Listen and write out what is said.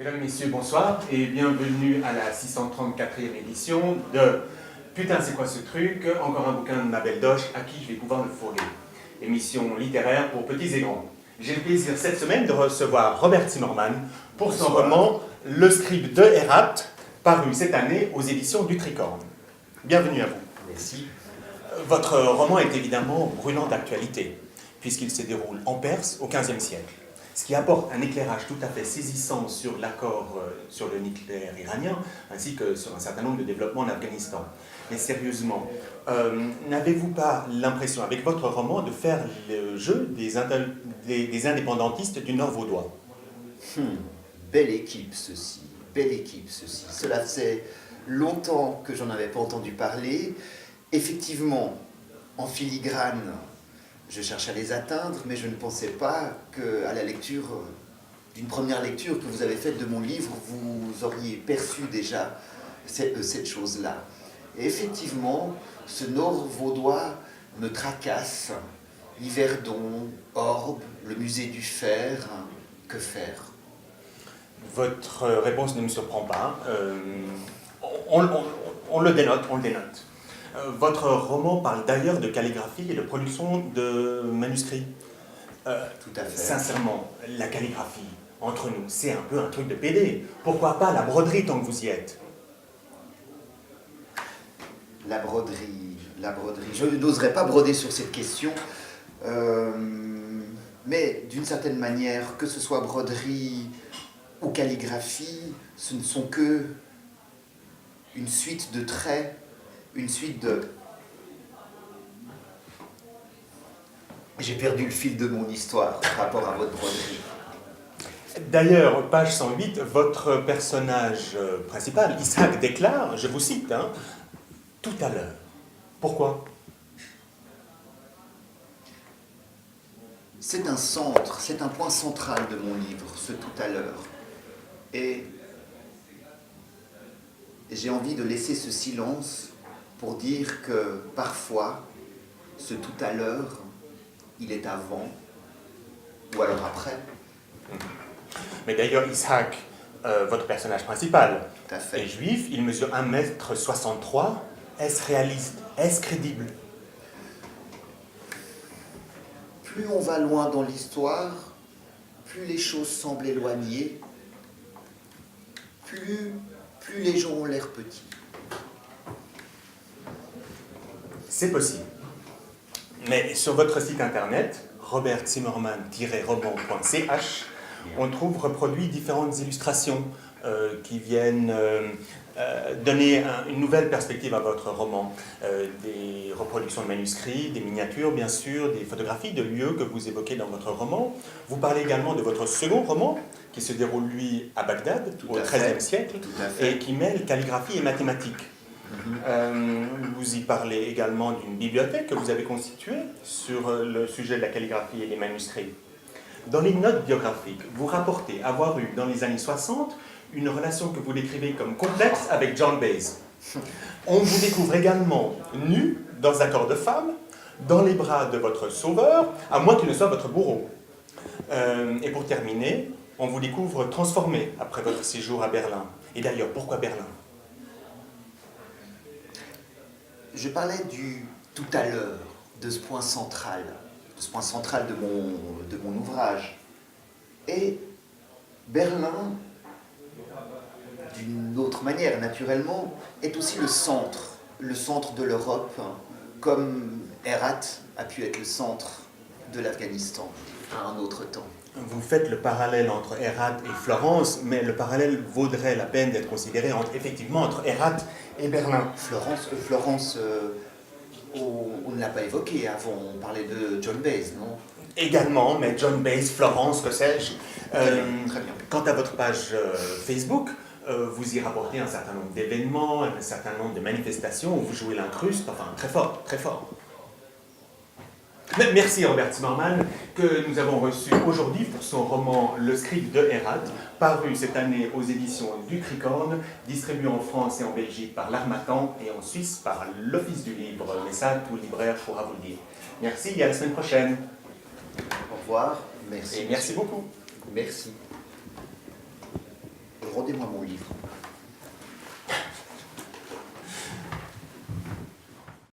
Mesdames, Messieurs, bonsoir et bienvenue à la 634e édition de Putain, c'est quoi ce truc? Encore un bouquin de Mabel Doche à qui je vais pouvoir le fourguer. Émission littéraire pour petits et grands. J'ai le plaisir cette semaine de recevoir Robert Zimmermann pour son roman Le scribe de Herat, paru cette année aux éditions du Tricorne. Bienvenue à vous. Merci. Votre roman est évidemment brûlant d'actualité, puisqu'il se déroule en Perse au XVe siècle. Ce qui apporte un éclairage tout à fait saisissant sur l'accord sur le nucléaire iranien, ainsi que sur un certain nombre de développements en Afghanistan. Mais sérieusement, n'avez-vous pas l'impression, avec votre roman, de faire le jeu des indépendantistes du Nord vaudois? Belle équipe, ceci. Belle équipe, ceci. Cela faisait longtemps que j'en avais pas entendu parler. Effectivement, en filigrane, je cherche à les atteindre, mais je ne pensais pas qu'à la lecture, d'une première lecture que vous avez faite de mon livre, vous auriez perçu déjà cette chose-là. Et effectivement, ce Nord vaudois me tracasse. Yverdon, Orbe, le musée du fer, que faire? Votre réponse ne me surprend pas. On le dénote, on le dénote. Votre roman parle d'ailleurs de calligraphie et de production de manuscrits. Tout à fait. Sincèrement, la calligraphie, entre nous, c'est un peu un truc de PD. Pourquoi pas la broderie tant que vous y êtes? La broderie. Je n'oserais pas broder sur cette question, mais d'une certaine manière, que ce soit broderie ou calligraphie, ce ne sont que une suite de traits, une suite de... J'ai perdu le fil de mon histoire par rapport à votre broderie. D'ailleurs, page 108, votre personnage principal, Isaac, déclare, je vous cite, tout à l'heure. Pourquoi? C'est un centre, c'est un point central de mon livre, ce tout à l'heure. Et j'ai envie de laisser ce silence pour dire que parfois, ce tout à l'heure, il est avant, ou alors après. Mais d'ailleurs, Isaac, votre personnage principal, Tout à fait. est juif, il mesure 1,63 m. Est-ce réaliste? Est-ce crédible? Plus on va loin dans l'histoire, plus les choses semblent éloignées, plus les gens ont l'air petits. C'est possible. Mais sur votre site internet, robertzimmermann-roman.ch, on trouve reproduit différentes illustrations qui viennent donner une nouvelle perspective à votre roman. Des reproductions de manuscrits, des miniatures bien sûr, des photographies de lieux que vous évoquez dans votre roman. Vous parlez également de votre second roman, qui se déroule lui à Bagdad, au XIIIe siècle, et qui mêle calligraphie et mathématiques. Vous y parlez également d'une bibliothèque que vous avez constituée sur le sujet de la calligraphie et des manuscrits. Dans les notes biographiques, vous rapportez avoir eu dans les années 60 une relation que vous décrivez comme complexe avec John Baez. On vous découvre également nu dans un corps de femme, dans les bras de votre sauveur, à moins qu'il ne soit votre bourreau. Et pour terminer, on vous découvre transformé après votre séjour à Berlin. Et d'ailleurs, pourquoi Berlin? Je parlais du tout à l'heure, de ce point central de mon ouvrage. Et Berlin, d'une autre manière, naturellement, est aussi le centre de l'Europe, comme Herat a pu être le centre de l'Afghanistan à un autre temps. Vous faites le parallèle entre Herat et Florence, mais le parallèle vaudrait la peine d'être considéré effectivement entre Herat et Berlin. Florence, on ne l'a pas évoqué avant, on parlait de John Baez, non? Également, mais John Baez, Florence, que sais-je. Très bien. Quant à votre page Facebook, vous y rapportez un certain nombre d'événements, un certain nombre de manifestations où vous jouez l'incruste, enfin très fort, très fort. Merci Robert Zimmermann, que nous avons reçu aujourd'hui pour son roman Le scribe de Herat, paru cette année aux éditions du Tricorne, distribué en France et en Belgique par l'Harmattan et en Suisse par l'Office du Livre. Mais ça, tout libraire pourra vous le dire. Merci et à la semaine prochaine. Au revoir. Merci. Et merci beaucoup. Merci. rendez-moi mon livre.